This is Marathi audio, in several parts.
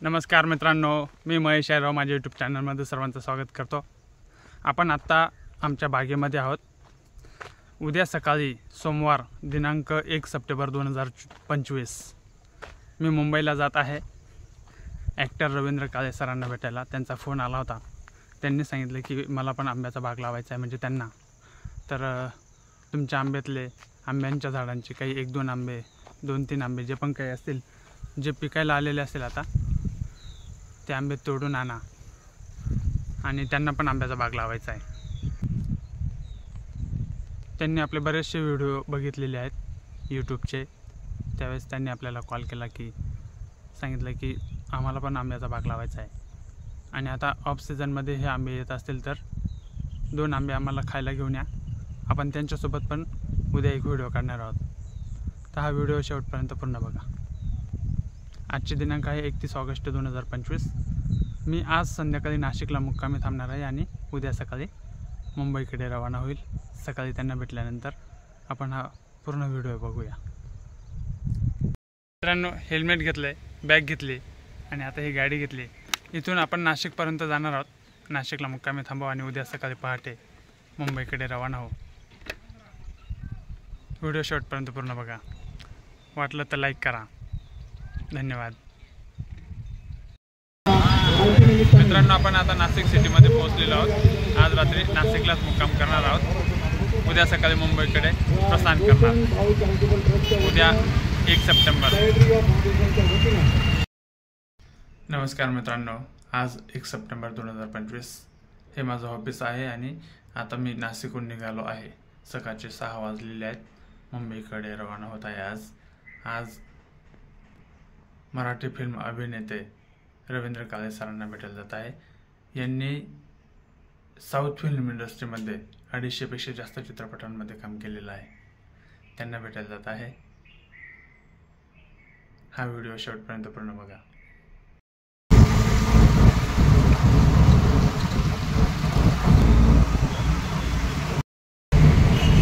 नमस्कार मित्रांनो, मी महेश यादव माझ्या यूट्यूब चॅनलमध्ये सर्वांचं स्वागत करतो। आपण आत्ता आमच्या बागेमध्ये आहोत। उद्या सकाळी सोमवार दिनांक 1 सप्टेंबर 2025 मी मुंबईला जात आहे ॲक्टर रवींद्र काळे सरांना भेटायला। त्यांचा फोन आला होता। त्यांनी सांगितले की मला पण आंब्याचा बाग लावायचा आहे, म्हणजे त्यांना तर तुमच्या आंब्यांच्या झाडांची काही 1-2 आंबे 2-3 आंबे जे पण काही असतील, जे पिकायला आलेले असतील आता, ते आंबे तोडून आणा आणि त्यांना पण आंब्याचा बाग लावायचा आहे। त्यांनी आपले बरेचसे व्हिडिओ बघितलेले आहेत यूट्यूबचे। त्यावेळेस त्यांनी आपल्याला कॉल केला की सांगितलं की आम्हाला पण आंब्याचा बाग लावायचा आहे आणि आता ऑफ सीझनमध्ये हे आंबे येत असतील तर 2 आंबे आम्हाला खायला घेऊन या। आपण त्यांच्यासोबत पण उद्या एक व्हिडिओ काढणार आहोत, तर हा व्हिडिओ शेवटपर्यंत पूर्ण बघा। आजचे दिनांक आहे 31 ऑगस्ट 2025। मी आज संध्याकाळी नाशिकला मुक्कामी थांबणार आहे आणि उद्या सकाळी मुंबईकडे रवाना होईल। सकाळी त्यांना भेटल्यानंतर आपण हा पूर्ण व्हिडिओ बघूया। मित्रांनो, हेल्मेट घेतले, बॅग घेतली आणि आता ही गाडी घेतली। इथून आपण नाशिकपर्यंत जाणार आहोत। नाशिकला मुक्कामी थांबू आणि उद्या सकाळी पहाटे मुंबईकडे रवाना होऊ। व्हिडिओ शेवटपर्यंत पूर्ण बघा, वाटलं तर लाईक करा। धन्यवाद। मित्रांनो, आपण आता नाशिक सिटीमध्ये पोहोचलेलो आहोत। आज रात्री नाशिकलाच मुक्काम करणार आहोत। उद्या सकाळी मुंबईकडे प्रस्थान करणार। उद्या 1 सप्टेंबर। नमस्कार मित्रांनो, आज 1 सप्टेंबर 2025 हे माझं ऑफिस आहे आणि आता मी नाशिकहून निघालो आहे। सकाळचे 6 वाजलेले आहेत। मुंबईकडे रवाना होत आहे। आज मराठी फिल्म अभिनेते रवींद्र काळे सरांना भेटायला जात आहे। यांनी साऊथ फिल्म इंडस्ट्रीमध्ये 250पेक्षा जास्त चित्रपटांमध्ये काम केलेलं आहे। त्यांना भेटायला जात आहे। हा व्हिडिओ शेवटपर्यंत पूर्ण बघा।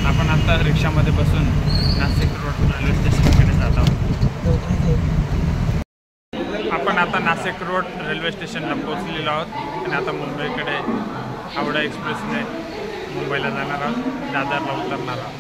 आपण आता रिक्षामध्ये बसून नाशिक रोड रेल्वे स्टेशनकडे जात आहोत। आपण आता नाशिक रोड रेल्वे स्टेशनला पोहोचलेलो आहोत आणि आता मुंबईकडे हावडा एक्सप्रेसने मुंबईला जाणार आहोत। दादरला उतरणार आहोत।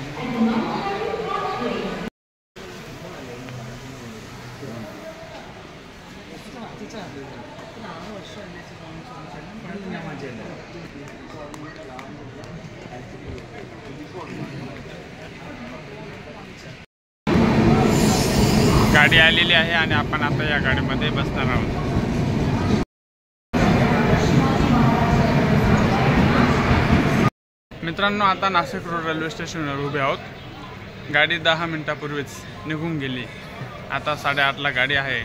गाडी आलेली आहे आणि आपण आता या गाडीमध्ये बसणार आहोत। मित्रांनो, आता नाशिक रोड रेल्वे स्टेशनवर उभे आहोत। गाडी 10 मिनिटापूर्वीच निघून गेली। आता 8:30ला गाडी आहे।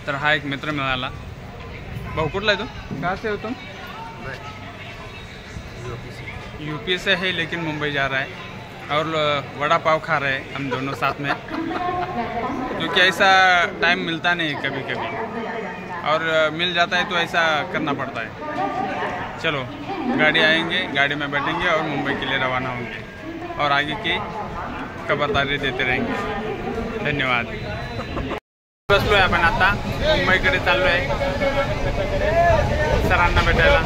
तर हा एक मित्र मिळाला। भाऊ, कुठला आहे तू? कहाँ से हो तुम? यूपी से है, लेकिन मुंबई जा रहा है और वड़ा पाव खा रहे हैं हम दोनों साथ में, क्योंकि ऐसा टाइम मिलता नहीं कभी कभी, और मिल जाता है तो ऐसा करना पड़ता है। चलो, गाड़ी आएंगे, गाड़ी में बैठेंगे और मुंबई के लिए रवाना होंगे और आगे की खबरदारी देते रहेंगे। धन्यवाद। बसलो आहे आपण आता, मुंबईकडे चाललो आहे सरांना भेटायला।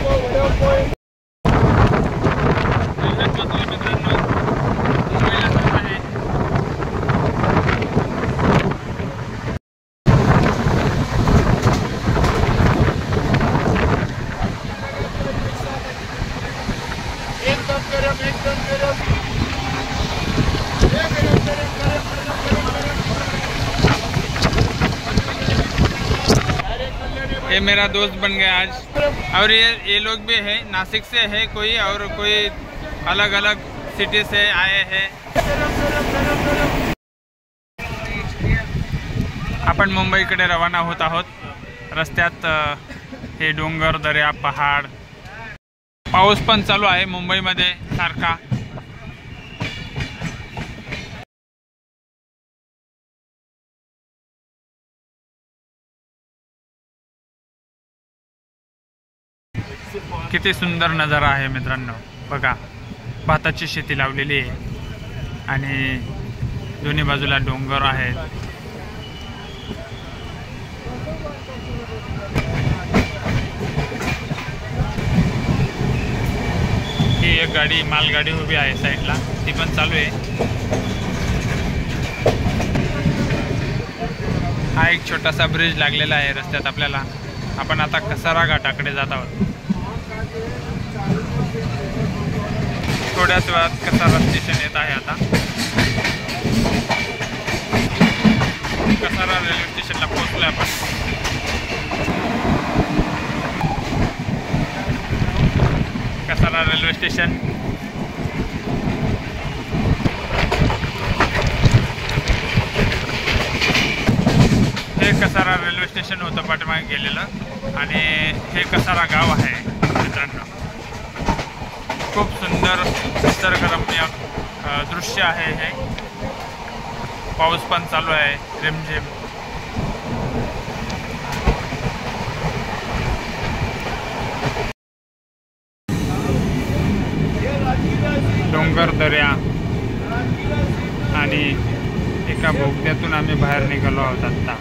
ये मेरा दोस्त बन गया आज। और ये लोग भी है, नासिक से है कोई, और कोई अलग अलग सिटी से आए हैं। आपण मुंबईकडे रवाना होत आहोत। रस्त्यात हे डोंगर, दऱ्या, पहाड, पाऊस पण चालू आहे मुंबईमध्ये सारखा। किती सुंदर नजारा आहे मित्रांनो, बघा। भाताची शेती लावलेली आहे आणि दोन्ही बाजूला डोंगर आहेत। ही एक गाडी मालगाडी उभी आहे साईडला, ती पण चालू आहे. हा एक छोटासा ब्रिज लागलेला आहे रस्त्यात आपल्याला. आपण आता कसारा घाटाकडे जात आहोत. थोड्याच वेळात कसारा स्टेशन येत आहे. आता कसारा रेल्वे स्टेशनला पोहोचलोय आपण. Kasara railway station. हे कसारा रेल्वे स्टेशन होतं पाठीमागे गेलेलं आणि हे कसारा गाव आहे मित्रांनो. खूप सुंदर निसर्गरम्य दृश्य आहे हे. पाऊस पण चालू आहे रिमझिम. डोंगर दऱ्या आणि एका बोगद्यातून आम्ही बाहेर निघालो आहोत आत्ता.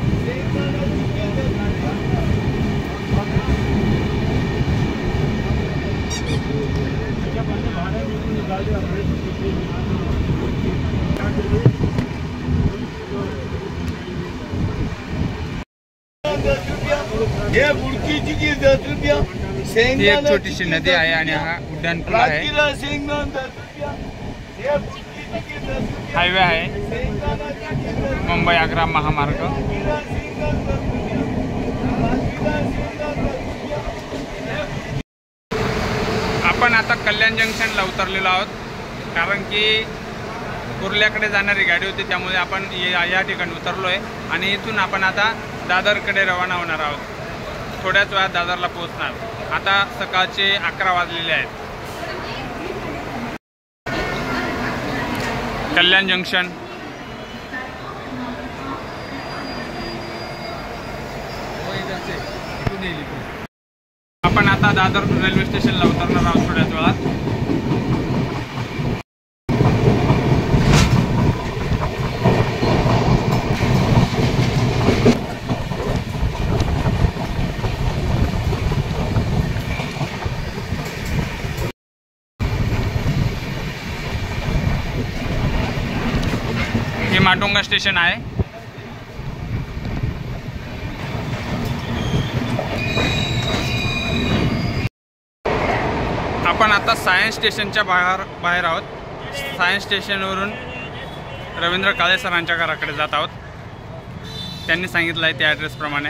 ती एक छोटीशी नदी आहे आणि हा उड्डाण पूल आहे. हायवे आहे मुंबई आग्रा महामार्ग. आपण आता कल्याण जंक्शनला उतरलेलो आहोत, कारण की कुर्ल्याकडे जाणारी गाडी होती, त्यामुळे आपण या ठिकाणी उतरलो आहे. आणि इथून आपण आता दादरकडे रवाना होणार आहोत. थोड्याच वेळात दादरला पोहोचणार. आता सकाळचे 11 वाजलेले आहेत. कल्याण जंक्शन. आपण आता दादर रेल्वे स्टेशनला उतरणार आहोत थोड्याच वेळात. हे माटुंगा स्टेशन आहे. आपण आता सायन्स स्टेशनच्या बाहेर आहोत. सायन्स स्टेशनवरून रवींद्र काळे सरांच्या घराकडे जात आहोत. त्यांनी सांगितलं आहे त्या ॲड्रेसप्रमाणे.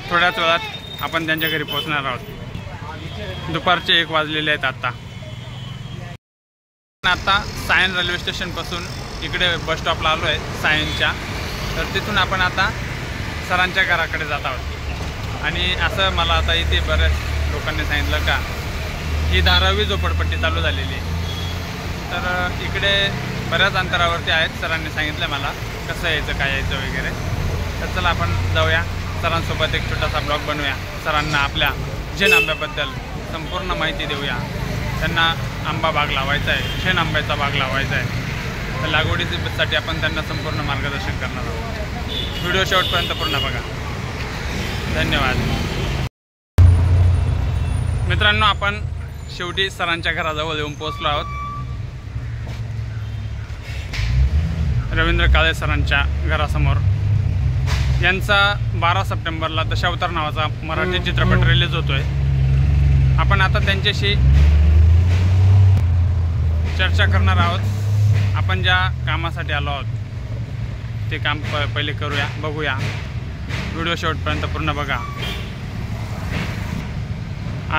थोड्याच वेळात आपण त्यांच्या घरी पोहोचणार आहोत. दुपारचे 1 वाजलेले आहेत आता. सायन रेल्वे स्टेशनपासून इकडे बस स्टॉपला आलो आहे सायनच्या. तर तिथून आपण आता सरांच्या घराकडे जात आहोत. आणि असं मला आता इथे बऱ्याच लोकांनी सांगितलं का ही 10वी झोपडपट्टी चालू झालेली आहे. तर इकडे बऱ्याच अंतरावरती आहेत. सरांनी सांगितलं मला कसं यायचं काय यायचं वगैरे. तर चला आपण जाऊया, सरांसोबत एक छोटासा ब्लॉग बनवूया. सरांना आपल्या झेन आंब्याबद्दल संपूर्ण माहिती देऊया. त्यांना आंबा बाग लावायचा आहे, झेन आंब्याचा बाग लावायचा आहे. तर लागवडीसाठी आपण त्यांना संपूर्ण मार्गदर्शन करणार आहोत. व्हिडिओ शेवटपर्यंत पूर्ण बघा. धन्यवाद. मित्रांनो, आपण शेवटी सरांच्या घराजवळ येऊन पोहोचलो आहोत. रवींद्र काळे सरांच्या घरासमोर. यांचा 12 सप्टेंबरला दशावतार नावाचा मराठी चित्रपट रिलीज होतोय. आपण आता त्यांच्याशी चर्चा करणार आहोत. आपण ज्या कामासाठी आलो आहोत ते काम पहिले करूया, बघूया. व्हिडिओ शेवटपर्यंत पूर्ण बघा.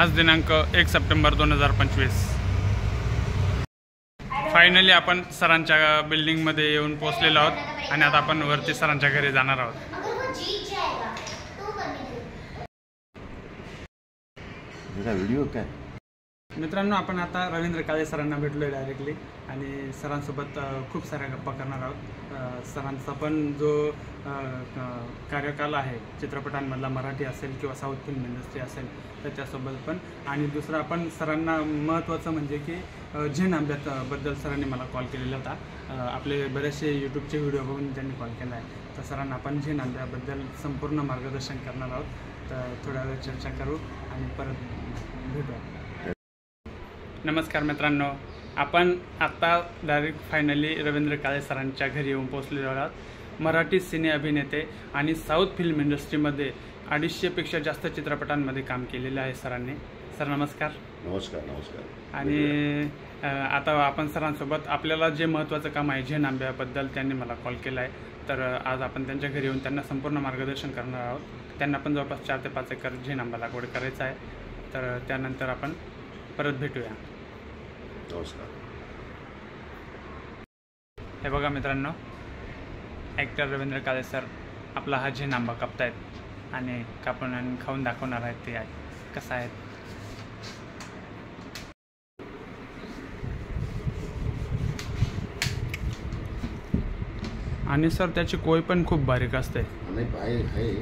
आज दिनांक 1 सप्टेंबर 2025. फायनली आपण सरांच्या बिल्डिंगमध्ये येऊन पोहोचलेलो आहोत आणि आता आपण वरती सरांच्या घरी जाणार आहोत. व्हिडिओ काय मित्रांनो, आपण आता रवींद्र काळे सरांना भेटलो आहे डायरेक्टली आणि सरांसोबत खूप साऱ्या गप्पा करणार आहोत. सरांचा पण जो कार्यकाल आहे चित्रपटांमधला, मराठी असेल किंवा साऊथ फिल्म इंडस्ट्री असेल तर त्यासोबत पण. आणि दुसरं आपण सरांना महत्त्वाचं म्हणजे की झेन आंब्याबद्दल सरांनी मला कॉल केलेला होता. आपले बरेचसे यूट्यूबचे व्हिडिओ बघून त्यांनी कॉल केला आहे. तर सरांना आपण झेन आंब्याबद्दल संपूर्ण मार्गदर्शन करणार आहोत. तर थोड्या वेळ चर्चा करू आणि परत भेटू. नमस्कार मित्रांनो, आपण आत्ता डायरेक्ट फायनली रवींद्र काळे सरांच्या घरी येऊन पोहोचलेलो आहोत. मराठी सिने अभिनेते आणि साऊथ फिल्म इंडस्ट्रीमध्ये 250पेक्षा जास्त चित्रपटांमध्ये काम केलेलं आहे सरांनी. सर नमस्कार. नमस्कार. नमस्कार. आणि आता आपण सरांसोबत आपल्याला जे महत्त्वाचं काम आहे झेन आंब्याबद्दल त्यांनी मला कॉल केला आहे. तर आज आपण त्यांच्या घरी येऊन त्यांना संपूर्ण मार्गदर्शन करणार आहोत. त्यांना पण जवळपास 4 ते 5 एकर झेन आंबा लागवड करायचा आहे. तर त्यानंतर आपण परत भेटूया. नमस्कार. हे बघा मित्रांनो, ॲक्टर रवींद्र काळे सर आपला हा झेन आंबा कापतायत आणि कापून आणि खाऊन दाखवणार आहेत ते कसा आहे. आणि सर त्याची कोय पण खूप बारीक असते. नाही आहे